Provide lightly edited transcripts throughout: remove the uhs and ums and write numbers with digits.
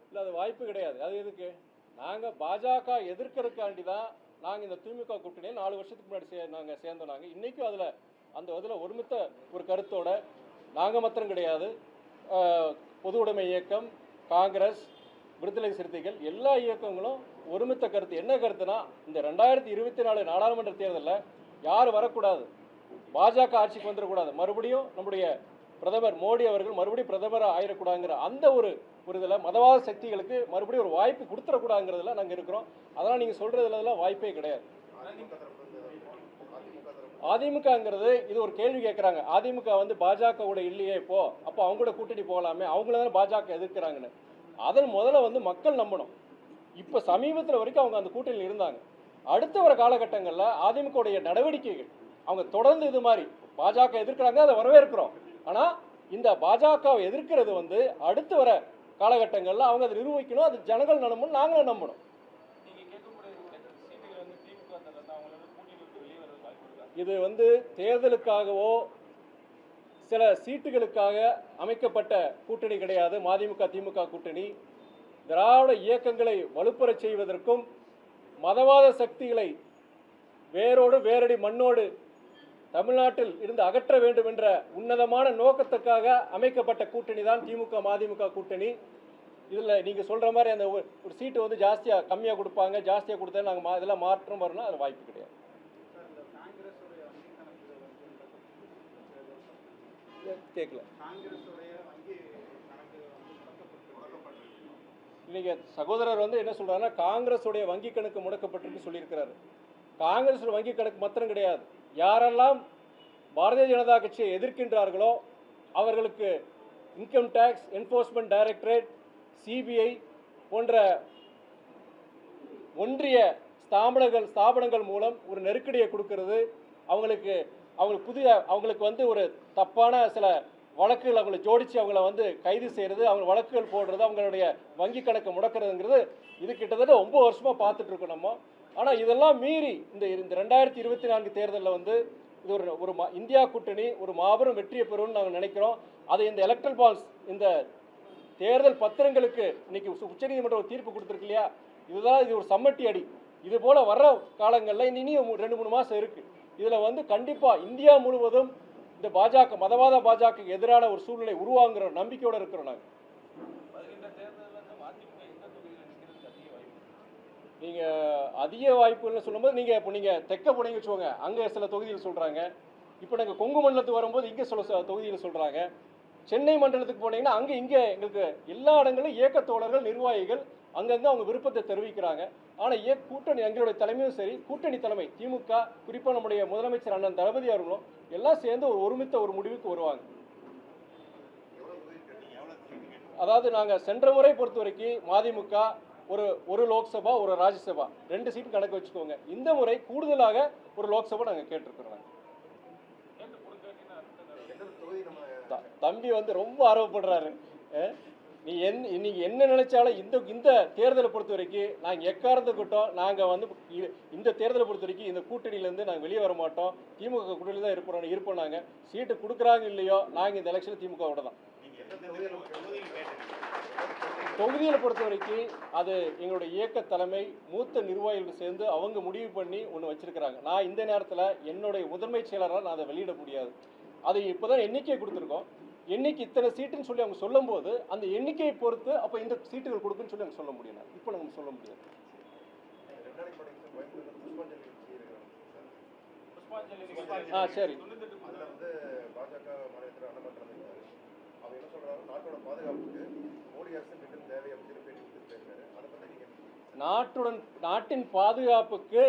இல்லை, அது வாய்ப்பு கிடையாது. அது எதுக்கு? நாங்கள் பாஜக எதிர்க்கிறதுக்காண்டி தான் நாங்கள் இந்த திமுக கூட்டணியில் 4 வருஷத்துக்கு முன்னாடி நாங்கள் சேர்ந்தோம். நாங்கள் இன்றைக்கும் அதில் ஒருமித்த ஒரு கருத்தோட நாங்கள் மாத்திரம் கிடையாது, பொது உடைமை இயக்கம், காங்கிரஸ், விடுதலை சிறுத்தைகள் எல்லா இயக்கங்களும் ஒருமித்த கருத்து. என்ன கருத்துனா, இந்த 2024 நாடாளுமன்ற தேர்தலில் யார் வரக்கூடாது, பாஜக ஆட்சிக்கு வந்துடக்கூடாது, மறுபடியும் நம்முடைய பிரதமர் மோடி அவர்கள் மறுபடியும் பிரதமராக ஆயிடக்கூடாதுங்கிற அந்த ஒரு இதில் மதவாத சக்திகளுக்கு மறுபடியும் ஒரு வாய்ப்பு கொடுத்துடக்கூடாதுங்கிறதுல நாங்கள் இருக்கிறோம். அதெல்லாம் நீங்கள் சொல்கிறதுலாம் வாய்ப்பே கிடையாது. அதிமுகங்கிறது இது ஒரு கேள்வி கேட்குறாங்க. அதிமுக வந்து பாஜகவோட இல்லையே, இப்போ அப்போ அவங்க கூட கூட்டணி போகலாமே, அவங்கள தானே பாஜக எதிர்க்கிறாங்கன்னு. அதன் முதல்ல வந்து மக்கள் நம்பணும். இப்போ சமீபத்தில் வரைக்கும் அவங்க அந்த கூட்டணியில் இருந்தாங்க. அடுத்த வர காலகட்டங்களில் அதிமுகவுடைய நடவடிக்கைகள் அவங்க தொடர்ந்து இது மாதிரி பாஜக எதிர்க்கிறாங்க, அதை வரவேற்கிறோம். ஆனால் இந்த பாஜகவை எதிர்க்கிறது வந்து அடுத்து வர காலகட்டங்களில் அவங்க அதை நிரூபிக்கணும், அது ஜனங்கள் நம்பணும், நாங்களும் நம்பணும். இது வந்து தேர்தலுக்காகவோ சில சீட்டுகளுக்காக அமைக்கப்பட்ட கூட்டணி கிடையாது. மதிமுக திமுக கூட்டணி திராவிட இயக்கங்களை வலுப்பெறச் செய்வதற்கும் மதவாத சக்திகளை வேரடி மண்ணோடு தமிழ்நாட்டில் இருந்து அகற்ற வேண்டும் என்ற உன்னதமான நோக்கத்துக்காக அமைக்கப்பட்ட கூட்டணி தான் திமுக மதிமுக கூட்டணி. இதில் நீங்கள் சொல்கிற மாதிரி அந்த ஒரு சீட்டு வந்து கம்மியாக கொடுப்பாங்க, ஜாஸ்தியாக கொடுத்தா நாங்கள் இதெல்லாம் மாற்றம் வரணும், அது வாய்ப்பு கிடையாது. கேட்கல. இன்னைக்கு சகோதரர் வந்து என்ன சொல்றாருன்னா, காங்கிரஸுடைய வங்கி கணக்கு முடக்கப்பட்டிருக்கு சொல்லியிருக்கிறாரு. காங்கிரஸ் வங்கி கணக்கு மாத்திரம் கிடையாது, யாரெல்லாம் பாரதிய ஜனதா கட்சியை எதிர்க்கின்றார்களோ அவர்களுக்கு income tax enforcement directorate, CBI போன்ற ஒன்றிய ஸ்தாபனங்கள் மூலம் ஒரு நெருக்கடியை கொடுக்கிறது. அவங்களுக்கு வந்து ஒரு தப்பான சில வழக்குகள் அவங்களை ஜோடித்து அவங்கள வந்து கைது செய்கிறது, அவங்க வழக்குகள் போடுறது, அவங்களுடைய வங்கி கணக்கு முடக்கிறதுங்கிறது இது கிட்டத்தட்ட 9 வருஷமாக பார்த்துட்டு இருக்கோம் நம்ம. ஆனால் இதெல்லாம் மீறி இந்த 2024 தேர்தலில் வந்து இது ஒரு இந்தியா கூட்டணி ஒரு மாபெரும் வெற்றியை பெறும்னு நாங்கள் நினைக்கிறோம். அதை இந்த எலக்ட்ரல் பால்ஸ், இந்த தேர்தல் பத்திரங்களுக்கு இன்னைக்கு உச்சநீதிமன்றம் ஒரு தீர்ப்பு கொடுத்துருக்கு இல்லையா, இது ஒரு சம்மட்டி அடி. இது போல் வர்ற காலங்களில் இனியும் 2-3 மாதம் இருக்குது. இதில் வந்து கண்டிப்பாக இந்தியா முழுவதும் இந்த பாஜக மதவாத பாஜக எதிரான ஒரு சூழ்நிலை உருவாங்குற நம்பிக்கையோடு இருக்கிறோம் நாங்கள். நீங்கள் அதிக வாய்ப்புன்னு சொல்லும்போது நீங்கள் தெற்க போனீங்கன்னு வச்சுக்கோங்க, அங்கே சில தொகுதியில் சொல்கிறாங்க. இப்போ நாங்கள் கொங்கு மண்டலத்துக்கு வரும்போது இங்கே சில தொகுதியில் சொல்கிறாங்க. சென்னை மண்டலத்துக்கு போனீங்கன்னா இங்கே எங்களுக்கு எல்லா இடங்களும் இயக்க தோழர்கள் நிர்வாகிகள் அங்கங்கே அவங்க விருப்பத்தை தெரிவிக்கிறாங்க. ஆனால் கூட்டணி எங்களுடைய தலைமையும் சரி, கூட்டணி தலைமை திமுக, குறிப்பாக நம்முடைய முதலமைச்சர் அண்ணன் தளபதி அவர்களும் எல்லாம் சேர்ந்து ஒருமித்த ஒரு முடிவுக்கு வருவாங்க. அதாவது நாங்கள் சென்ற முறை பொறுத்த வரைக்கும் மதிமுக ஒரு லோக்சபா ஒரு ராஜ்யசபா 2 சீட்டு கணக்கு வச்சுக்கோங்க. இந்த முறை கூடுதலாக ஒரு லோக்சபா நாங்கள் கேட்டிருக்கிறோம். தம்பி வந்து ரொம்ப ஆர்வப்படுறாரு. நீங்க என்ன நினைச்சாலும் இந்த தேர்தலை பொறுத்த வரைக்கும் நாங்கள் எக்காரணத்துக்கிட்டோம் நாங்கள் வந்து இந்த தேர்தலை பொறுத்த வரைக்கும் இந்த கூட்டணியிலேருந்து நாங்கள் வெளியே வர மாட்டோம். திமுக கூட்டணியில் தான் இருப்போம். நாங்கள் சீட்டு கொடுக்குறாங்க இல்லையோ நாங்கள் இந்த எலெக்ஷனில் திமுகவோட தான். தொகுதிகளை பொறுத்த வரைக்கும் அது எங்களுடைய இயக்க தலைமை மூத்த நிர்வாகிகள் சேர்ந்து அவங்க முடிவு பண்ணி ஒன்று வச்சிருக்கிறாங்க. நான் இந்த நேரத்தில் என்னுடைய முதன்மை செயலராக நான் அதை வெளியிட முடியாது. அது இப்போதான் எண்ணிக்கை கொடுத்துருக்கோம். எண்ணிக்கை இத்தனை சீட்டுன்னு சொல்லி அவங்க சொல்லும் போது அந்த எண்ணிக்கையை பொறுத்து அப்போ இந்த சீட்டுகள் கொடுக்குன்னு சொல்லி அவங்க சொல்ல முடியும். இப்போ நம்ம சொல்ல முடியாது. சரி. நாட்டின் பாதுகாப்புக்கு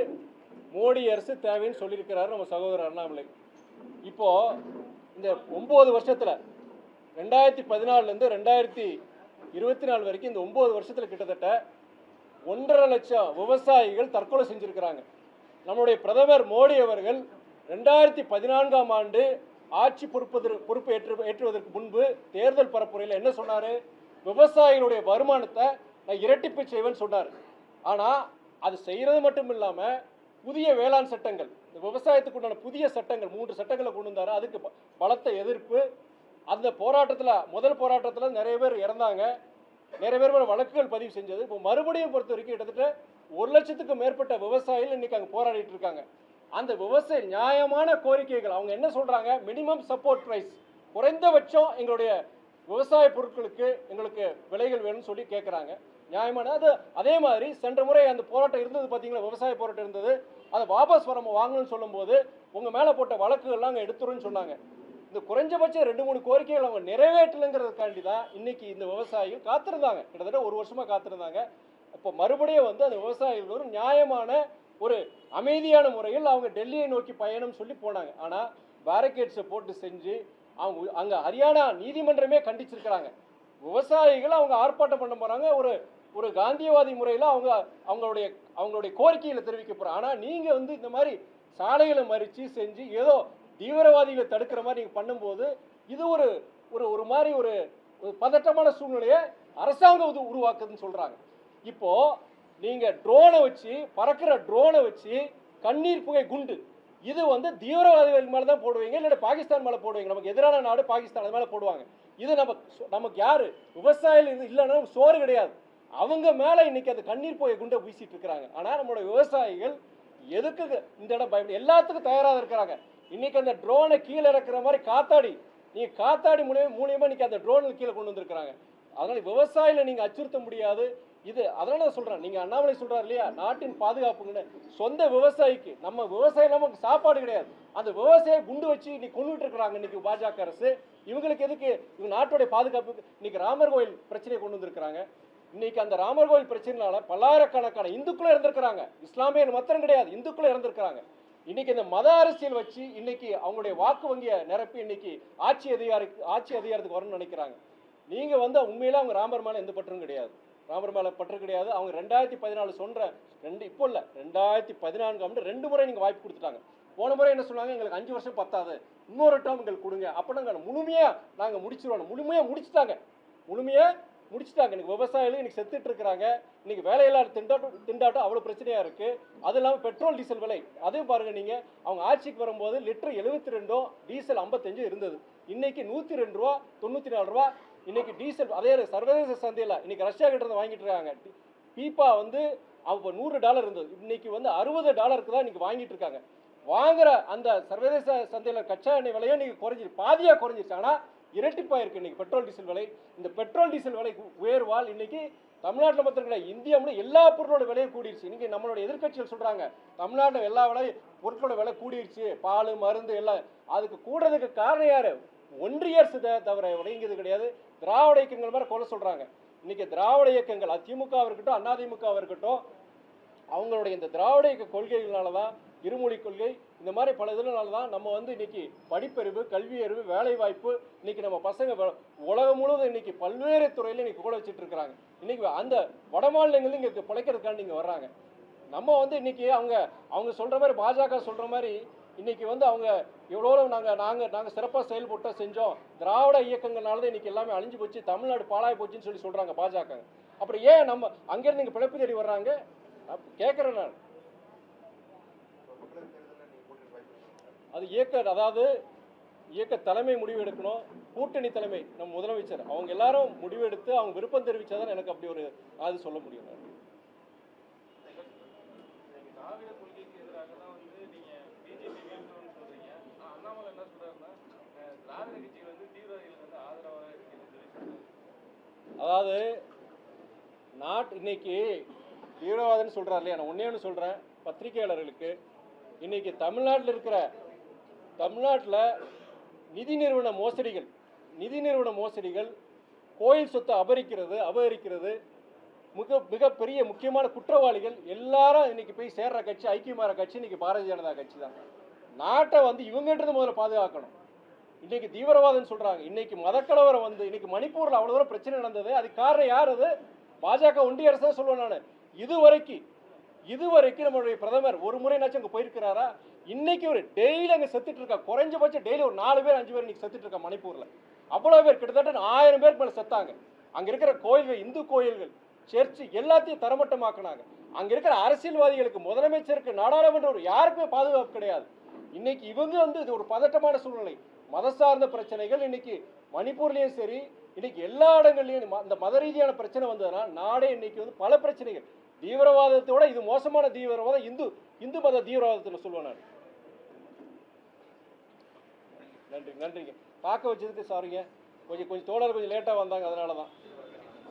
மோடி அரசு தேவைன்னு சொல்லியிருக்கிறாரு நம்ம சகோதரர் அண்ணாமலை. இப்போ இந்த 9 வருஷத்துல 2014 2024 வரைக்கும் இந்த 9 வருஷத்துல கிட்டத்தட்ட 1.5 லட்சம் விவசாயிகள் தற்கொலை செஞ்சிருக்கிறாங்க. நம்முடைய பிரதமர் மோடி அவர்கள் 2014ஆம் ஆண்டு ஆட்சி பொறுப்பு ஏற்றுவதற்கு முன்பு தேர்தல் பரப்புரையில் என்ன சொன்னாரு? விவசாயிகளுடைய வருமானத்தை நான் இரட்டிப்பு செய்வேன்னு சொன்னார். ஆனால் அது செய்கிறது மட்டும் இல்லாமல் புதிய வேளாண் சட்டங்கள், இந்த விவசாயத்துக்கு உண்டான புதிய சட்டங்கள் 3 சட்டங்களை கொண்டு வந்தார். அதுக்கு பலத்த எதிர்ப்பு. அந்த போராட்டத்தில் முதல் போராட்டத்தில் நிறைய பேர் இறந்தாங்க. நிறைய பேர் வழக்குகள் பதிவு செஞ்சது. இப்போ மறுபடியும் பொறுத்த வரைக்கும் கிட்டத்தட்ட 1 லட்சத்துக்கும் மேற்பட்ட விவசாயிகள் இன்னைக்கு அங்கே போராடிட்டு இருக்காங்க. அந்த விவசாய நியாயமான கோரிக்கைகள் அவங்க என்ன சொல்றாங்க, மினிமம் சப்போர்ட் பிரைஸ், குறைந்தபட்சம் எங்களுடைய விவசாய பொருட்களுக்கு எங்களுக்கு விலைகள் வேணும்னு சொல்லி கேட்குறாங்க. நியாயமான அது. அதே மாதிரி சென்ற முறை அந்த போராட்டம் இருந்தது பார்த்தீங்களா, விவசாய போராட்டம் இருந்தது. அதை வாபஸ் வாங்கணும்னு சொல்லும்போது உங்கள் மேலே போட்ட வழக்குகள்லாம் அங்கே எடுத்துருன்னு சொன்னாங்க. இந்த குறைஞ்சபட்சம் 2-3 கோரிக்கைகள் அவங்க நிறைவேற்றலைங்கிறதுக்காண்டி தான் இன்னைக்கு இந்த விவசாயிகள் காத்திருந்தாங்க. கிட்டத்தட்ட 1 வருஷமாக காத்திருந்தாங்க. இப்போ மறுபடியும் வந்து அந்த விவசாயிகள் ஒரு நியாயமான ஒரு அமைதியான முறையில் அவங்க டெல்லியை நோக்கி பயணம் சொல்லி போனாங்க. ஆனால் பேரிகேட்ஸை போட்டு செஞ்சு அவங்க அங்கே ஹரியானா நீதிமன்றமே கண்டிச்சிருக்கிறாங்க. விவசாயிகள் அவங்க ஆர்ப்பாட்டம் பண்ண போகிறாங்க, ஒரு காந்தியவாதி முறையில் அவங்களுடைய கோரிக்கைகளை தெரிவிக்க போகிறாங்க. ஆனால் நீங்கள் வந்து இந்த மாதிரி சாலைகளை மறித்து செஞ்சு ஏதோ தீவிரவாதிகளை தடுக்கிற மாதிரி நீங்கள் பண்ணும்போது இது ஒரு மாதிரி ஒரு பதட்டமான சூழ்நிலையை அரசாங்கம் உருவாக்குதுன்னு சொல்கிறாங்க. இப்போது நீங்கள் ட்ரோனை வச்சு பறக்கிற ட்ரோனை வச்சு கண்ணீர் புகை குண்டு இது வந்து தீவிரவாதிகள் மேலே தான் போடுவீங்க, இல்லை பாகிஸ்தான் மேலே போடுவீங்க. நமக்கு எதிரான நாடு பாகிஸ்தான், அது மேலே போடுவாங்க. இது நமக்கு யார் விவசாயிகள் இது இல்லைன்னா சோறு கிடையாது. அவங்க மேலே இன்னைக்கு அந்த கண்ணீர் புகை குண்டை வீசிட்டு இருக்கிறாங்க. ஆனால் நம்மளோட விவசாயிகள் எதுக்கு இந்த இடம் பயப்பட எல்லாத்துக்கும் தயாராக இருக்கிறாங்க. இன்னைக்கு அந்த ட்ரோனை கீழே இறக்குற மாதிரி காத்தாடி மூலியமா இன்னைக்கு அந்த ட்ரோனை கீழே கொண்டு வந்திருக்கிறாங்க. அதனால விவசாயிகளை நீங்க அச்சுறுத்த முடியாது. இது அதனால நான் சொல்றேன், நீங்க அண்ணாமலை சொல்றாரு இல்லையா, நாட்டின் பாதுகாப்புன்னு. சொந்த விவசாயிக்கு நம்ம விவசாயம் நமக்கு சாப்பாடு கிடையாது, அந்த விவசாய குண்டு வச்சு இன்னைக்கு கொண்டுட்டு இருக்கிறாங்க இன்னைக்கு பாஜக அரசு. இவங்களுக்கு எதுக்கு? இவங்க நாட்டுடைய பாதுகாப்புக்கு இன்னைக்கு ராமர் கோயில் பிரச்சனையை கொண்டு வந்திருக்கிறாங்க. இன்னைக்கு அந்த ராமர் கோயில் பிரச்சனைனால பல்லாயிரக்கணக்கான இந்துக்களும் இறந்திருக்கிறாங்க. இஸ்லாமியர் மாத்திரம் கிடையாது, இந்துக்களும் இறந்திருக்கிறாங்க. இன்னைக்கு இந்த மத அரசியல் வச்சு இன்னைக்கு அவங்களுடைய வாக்கு வங்கியை நிரப்பி இன்னைக்கு ஆட்சி அதிகாரத்துக்கு வரணும்னு நினைக்கிறாங்க. நீங்க வந்து உண்மையில அவங்க ராமர் மேல எந்த பற்றும் கிடையாது, ராமர் மேல பற்று கிடையாது. அவங்க 2014 சொல்ற இப்போ இல்ல 2014 2 முறை நீங்க வாய்ப்பு கொடுத்துட்டாங்க. போன முறை என்ன சொன்னாங்க, எங்களுக்கு 5 வருஷம் பத்தாது, இன்னொரு டேர்ம் எங்களுக்கு கொடுங்க அப்படின்னா முழுமையா நாங்க முடிச்சிருவோம். முழுமையா முடிச்சுட்டாங்க. இன்னைக்கு விவசாயிகள் இன்னைக்கு செத்துட்டு இருக்கிறாங்க. இன்னைக்கு வேலையில்லாத திண்டாட்டம் அவ்வளவு பிரச்சனையா இருக்கு. அது இல்லாமல் பெட்ரோல் டீசல் விலை அதையும் பாருங்க. நீங்க அவங்க ஆட்சிக்கு வரும்போது லிட்டர் 72, டீசல் 55 இருந்தது. இன்னைக்கு 102 ரூபா 94 ரூபா இன்னைக்கு டீசல். அதே சர்வதேச சந்தையில் இன்னைக்கு ரஷ்யா கிட்ட இருந்து வாங்கிட்டு இருக்காங்க. பீப்பா வந்து அப்போ $100 இருந்தது, இன்னைக்கு வந்து $60 தான் இன்னைக்கு வாங்கிட்டு இருக்காங்க. வாங்குற அந்த சர்வதேச சந்தையில் கச்சா எண்ணெய் விலையும் இன்னைக்கு பாதியாக குறைஞ்சிருச்சு. ஆனால் இரட்டிப்பாக இருக்குது இன்னைக்கு பெட்ரோல் டீசல் விலை. இந்த பெட்ரோல் டீசல் விலை உயர்வால் இன்னைக்கு தமிழ்நாட்டில் மட்டும் கிடையாது, இந்தியா முழுவதும் எல்லா பொருளோட விலையும் கூடிருச்சு. இன்னைக்கு நம்மளோட எதிர்கட்சிகள் சொல்றாங்க தமிழ்நாட்டில் எல்லா பொருட்களோட விலை கூடிருச்சு, பால் மருந்து எல்லாம். அதுக்கு கூடுறதுக்கு காரணம் யாரு? ஒன்றிய அரசு தவிர உடைங்கிறது கிடையாது. திராவிட இயக்கங்கள் மாதிரி கொலை சொல்றாங்க. இன்னைக்கு திராவிட இயக்கங்கள் திமுக இருக்கட்டும் அதிமுக இருக்கட்டும், அவங்களுடைய இந்த திராவிட இயக்க கொள்கைகளால தான், இருமொழி கொள்கை இந்த மாதிரி பல இதனால தான் நம்ம வந்து இன்னைக்கு படிப்பறிவு, கல்வி அறிவு, வேலை வாய்ப்பு இன்னைக்கு நம்ம பசங்க உலகம் முழுவதும் இன்னைக்கு பல்வேறு துறையில இன்னைக்கு கூட வச்சுட்டு இருக்கிறாங்க. இன்னைக்கு அந்த வட மாநிலங்கள் இங்க பிழைக்கிறதுக்காண்டி இங்க வர்றாங்க. நம்ம வந்து இன்னைக்கு அவங்க சொல்ற மாதிரி பாஜக சொல்ற மாதிரி இன்னைக்கு வந்து அவங்க எவ்வளோ நாங்கள் சிறப்பாக செயல்பட்டு செஞ்சோம், திராவிட இயக்கங்கள்னால தான் இன்னைக்கு எல்லாமே அழிஞ்சு போச்சு, தமிழ்நாடு பாழாய் போச்சுன்னு சொல்றாங்க பாஜக. அப்புறம் ஏன் நம்ம அங்கேருந்து இங்கே பிழைப்பு தேடி வர்றாங்க கேட்குறேன் நான். அது இயக்க தலைமை முடிவு எடுக்கணும். கூட்டணி தலைமை நம்ம முதலமைச்சர் அவங்க எல்லாரும் முடிவு எடுத்து அவங்க விருப்பம் தெரிவிச்சாதான் எனக்கு அப்படி ஒரு அது சொல்ல முடியும். அதாவது இன்னைக்கு தீவிரவாதம்னு சொல்றாரு இல்லையா, நான் ஒன்னே ஒன்று சொல்றேன் பத்திரிகையாளர்களுக்கு. இன்னைக்கு தமிழ்நாட்டில் நிதி நிறுவன மோசடிகள், கோயில் சொத்தை அபகரிக்கிறது, மிகப்பெரிய முக்கியமான குற்றவாளிகள் எல்லாரும் இன்னைக்கு போய் சேர்ற கட்சி ஐக்கியமான கட்சி இன்னைக்கு பாரதிய ஜனதா கட்சி தான். நாட்டை வந்து இவங்கன்றது முதல்ல பாதுகாக்கணும். இன்னைக்கு தீவிரவாதம் சொல்றாங்க. இன்னைக்கு மதக்கலவரம் வந்து இன்னைக்கு மணிப்பூர்ல அவ்வளவு தூரம் பிரச்சனை நடந்தது. அதுக்கு காரணம் யார்? அது பாஜக ஒன்றிய அரசு தான் சொல்லுவேன் நான். இதுவரைக்கும் நம்மளுடைய பிரதமர் ஒரு முறைனாச்சும் அங்கே போயிருக்கிறாரா? இன்னைக்கு ஒரு டெய்லி அங்கே செத்துட்டு இருக்கா. குறைஞ்சபட்சம் டெய்லி ஒரு 4 பேர் 5 பேர் இன்னைக்கு செத்துட்டு இருக்கா மணிப்பூர்ல. அவ்வளவு பேர், கிட்டத்தட்ட 1000 பேருக்கு மேல செத்தாங்க. அங்க இருக்கிற கோயில்கள், இந்து கோயில்கள், சர்ச்சு எல்லாத்தையும் தரமட்டமாக்குனாங்க. அங்க இருக்கிற அரசியல்வாதிகளுக்கு, முதலமைச்சருக்கு, நாடாளுமன்றம் யாருக்குமே பாதுகாப்பு கிடையாது. இன்னைக்கு இவங்க வந்து இது ஒரு பதட்டமான சூழ்நிலை, மத சார்ந்த பிரச்சனைகள் இன்னைக்கு மணிப்பூர்லேயும் சரி, இன்னைக்கு எல்லா இடங்கள்லையும் இந்த மத ரீதியான பிரச்சனை வந்ததுன்னா நாடே இன்னைக்கு வந்து பல பிரச்சனைகள். தீவிரவாதத்தை விட இது மோசமான தீவிரவாதம் இந்து மத தீவிரவாதத்தில் சொல்லுவேன் நான். நன்றிங்க. பார்க்க வச்சதுக்கு சாரிங்க. கொஞ்சம் தோழர் கொஞ்சம் லேட்டாக வந்தாங்க, அதனால தான்.